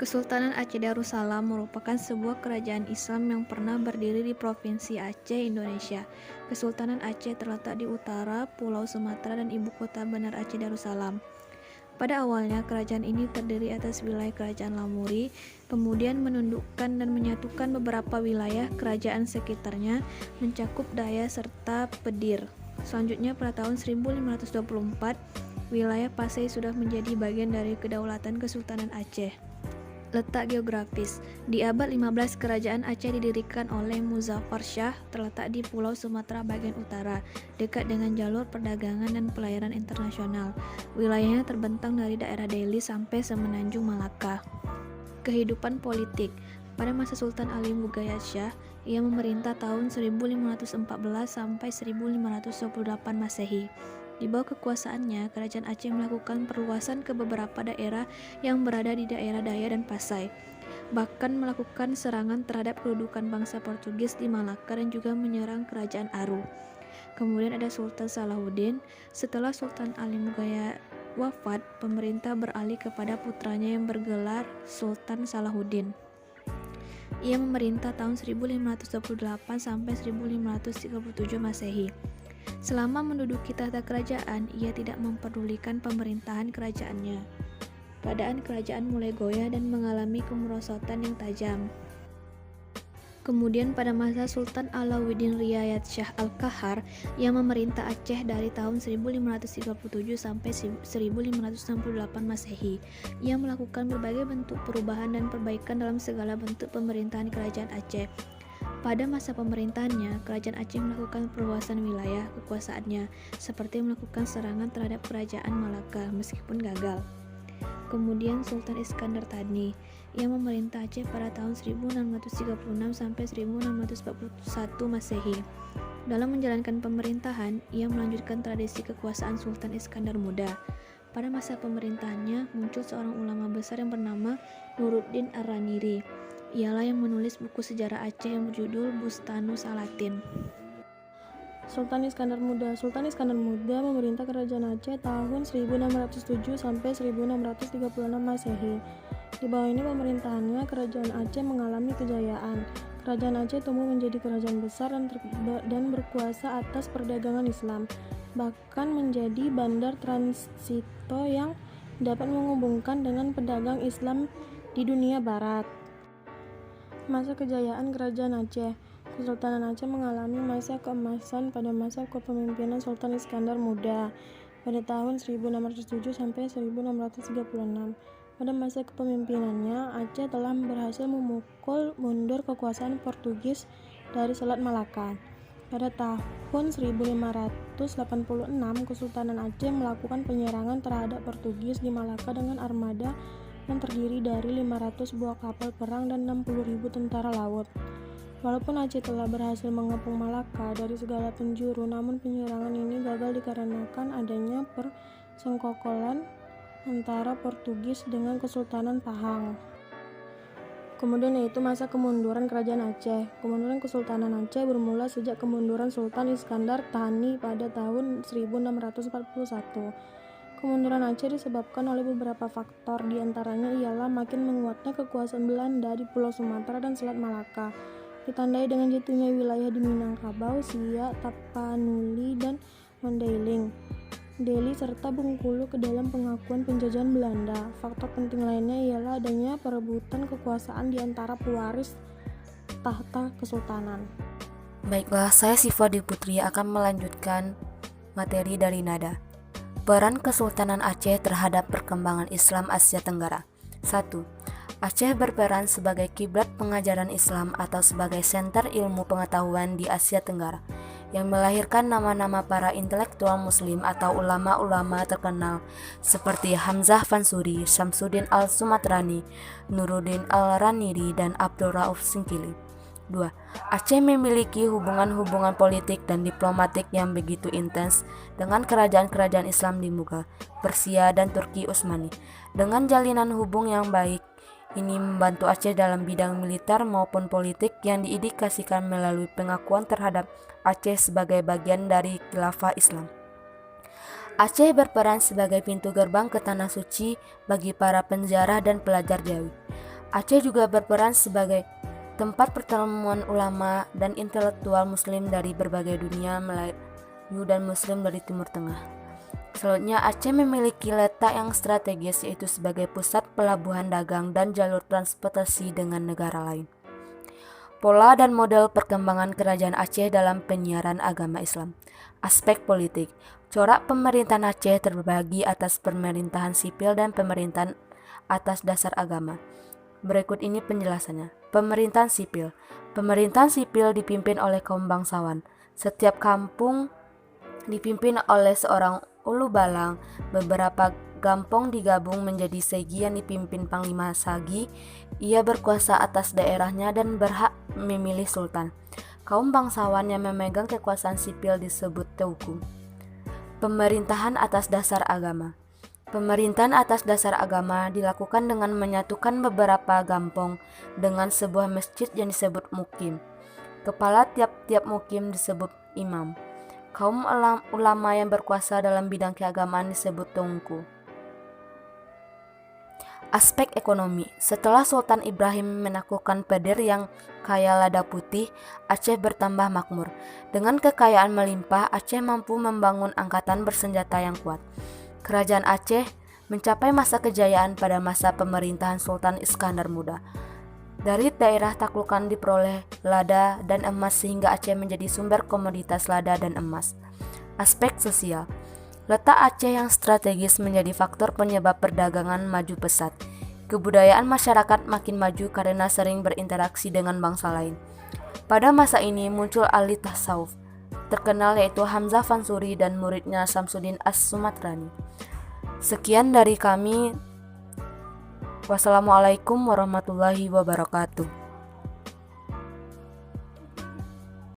Kesultanan Aceh Darussalam merupakan sebuah kerajaan Islam yang pernah berdiri di Provinsi Aceh, Indonesia. Kesultanan Aceh terletak di utara Pulau Sumatera dan ibu kota Benar Aceh Darussalam. Pada awalnya, kerajaan ini terdiri atas wilayah Kerajaan Lamuri, kemudian menundukkan dan menyatukan beberapa wilayah kerajaan sekitarnya, mencakup Daya serta Pedir. Selanjutnya, pada tahun 1524, wilayah Pasai sudah menjadi bagian dari kedaulatan Kesultanan Aceh. Letak geografis. Di abad 15, Kerajaan Aceh didirikan oleh Muzaffar Shah, terletak di Pulau Sumatera bagian utara, dekat dengan jalur perdagangan dan pelayaran internasional. Wilayahnya terbentang dari daerah Deli sampai semenanjung Malaka. Kehidupan politik. Pada masa Sultan Ali Mughayat Shah, ia memerintah tahun 1514 sampai 1528 Masehi. Di bawah kekuasaannya, Kerajaan Aceh melakukan perluasan ke beberapa daerah yang berada di daerah Daya dan Pasai. Bahkan melakukan serangan terhadap kedudukan bangsa Portugis di Malaka dan juga menyerang Kerajaan Aru. Kemudian ada Sultan Salahuddin. Setelah Sultan Ali Mughayat wafat, pemerintah beralih kepada putranya yang bergelar Sultan Salahuddin. Ia memerintah tahun 1528 sampai 1537 Masehi. Selama menduduki tahta kerajaan, ia tidak memperdulikan pemerintahan kerajaannya. Keadaan kerajaan mulai goyah dan mengalami kemerosotan yang tajam. Kemudian pada masa Sultan Alauddin Riayat Shah Al-Qahar, ia memerintah Aceh dari tahun 1537 sampai 1568 Masehi. Ia melakukan berbagai bentuk perubahan dan perbaikan dalam segala bentuk pemerintahan kerajaan Aceh. Pada masa pemerintahannya, Kerajaan Aceh melakukan perluasan wilayah kekuasaannya, seperti melakukan serangan terhadap Kerajaan Malaka, meskipun gagal. Kemudian Sultan Iskandar Thani, ia memerintah Aceh pada tahun 1636 sampai 1641 Masehi. Dalam menjalankan pemerintahan, ia melanjutkan tradisi kekuasaan Sultan Iskandar Muda. Pada masa pemerintahannya, muncul seorang ulama besar yang bernama Nuruddin Ar-Raniri. Ialah yang menulis buku sejarah Aceh yang berjudul Bustanus Salatin. Sultan Iskandar Muda. Sultan Iskandar Muda memerintah kerajaan Aceh tahun 1607 sampai 1636 Masehi. Di bawah ini pemerintahannya, kerajaan Aceh mengalami kejayaan. Kerajaan Aceh tumbuh menjadi kerajaan besar dan berkuasa atas perdagangan Islam, bahkan menjadi bandar transito yang dapat menghubungkan dengan pedagang Islam di dunia barat. Masa kejayaan Kerajaan Aceh. Kesultanan Aceh mengalami masa keemasan pada masa kepemimpinan Sultan Iskandar Muda pada tahun 1607 sampai 1636. Pada masa kepemimpinannya, Aceh telah berhasil memukul mundur kekuasaan Portugis dari Selat Malaka. Pada tahun 1586, Kesultanan Aceh melakukan penyerangan terhadap Portugis di Malaka dengan armada yang terdiri dari 500 buah kapal perang dan 60.000 tentara laut. Walaupun Aceh telah berhasil mengepung Malaka dari segala penjuru, namun penyerangan ini gagal dikarenakan adanya persengkokolan antara Portugis dengan Kesultanan Pahang. Kemudian yaitu masa kemunduran Kerajaan Aceh. Kemunduran Kesultanan Aceh bermula sejak kemunduran Sultan Iskandar Thani pada tahun 1641. Kemunduran Aceh disebabkan oleh beberapa faktor, diantaranya ialah makin menguatnya kekuasaan Belanda di Pulau Sumatera dan Selat Malaka, ditandai dengan jatuhnya wilayah di Minangkabau, Siak, Tapanuli, dan Mandailing, Deli, serta Bengkulu ke dalam pengakuan penjajahan Belanda. Faktor penting lainnya ialah adanya perebutan kekuasaan di antara pewaris tahta kesultanan. Baiklah, saya Siva Putri akan melanjutkan materi dari Nada. Peran Kesultanan Aceh terhadap perkembangan Islam Asia Tenggara. 1. Aceh berperan sebagai kiblat pengajaran Islam atau sebagai senter ilmu pengetahuan di Asia Tenggara, yang melahirkan nama-nama para intelektual muslim atau ulama-ulama terkenal seperti Hamzah Fansuri, Syamsuddin Al-Sumatrani, Nuruddin Al-Raniri, dan Abdul Rauf Singkili. 2. Aceh memiliki hubungan-hubungan politik dan diplomatik yang begitu intens dengan kerajaan-kerajaan Islam di Mughal, Persia, dan Turki Utsmani. Dengan jalinan hubung yang baik, ini membantu Aceh dalam bidang militer maupun politik yang diindikasikan melalui pengakuan terhadap Aceh sebagai bagian dari Khilafah Islam. Aceh berperan sebagai pintu gerbang ke Tanah Suci bagi para penjara dan pelajar Jawi. Aceh juga berperan sebagai tempat pertemuan ulama dan intelektual muslim dari berbagai dunia, Melayu dan muslim dari Timur Tengah. Selanjutnya, Aceh memiliki letak yang strategis, yaitu sebagai pusat pelabuhan dagang dan jalur transportasi dengan negara lain. Pola dan model perkembangan kerajaan Aceh dalam penyiaran agama Islam. Aspek politik. Corak pemerintahan Aceh terbagi atas pemerintahan sipil dan pemerintahan atas dasar agama. Berikut ini penjelasannya. Pemerintahan sipil. Pemerintahan sipil dipimpin oleh kaum bangsawan. Setiap kampung dipimpin oleh seorang ulu balang. Beberapa gampong digabung menjadi segi yang dipimpin Panglima Sagi. Ia berkuasa atas daerahnya dan berhak memilih sultan. Kaum bangsawan yang memegang kekuasaan sipil disebut teuku. Pemerintahan atas dasar agama. Pemerintahan atas dasar agama dilakukan dengan menyatukan beberapa gampong dengan sebuah masjid yang disebut mukim. Kepala tiap-tiap mukim disebut imam. Kaum ulama yang berkuasa dalam bidang keagamaan disebut tungku. Aspek ekonomi. Setelah Sultan Ibrahim menaklukkan Pedir yang kaya lada putih, Aceh bertambah makmur. Dengan kekayaan melimpah, Aceh mampu membangun angkatan bersenjata yang kuat. Kerajaan Aceh mencapai masa kejayaan pada masa pemerintahan Sultan Iskandar Muda. Dari daerah taklukan diperoleh lada dan emas sehingga Aceh menjadi sumber komoditas lada dan emas. Aspek sosial. Letak Aceh yang strategis menjadi faktor penyebab perdagangan maju pesat. Kebudayaan masyarakat makin maju karena sering berinteraksi dengan bangsa lain. Pada masa ini muncul ahli tasawuf terkenal yaitu Hamzah Fansuri dan muridnya Samsudin As-Sumatrani. Sekian dari kami. Wassalamualaikum warahmatullahi wabarakatuh.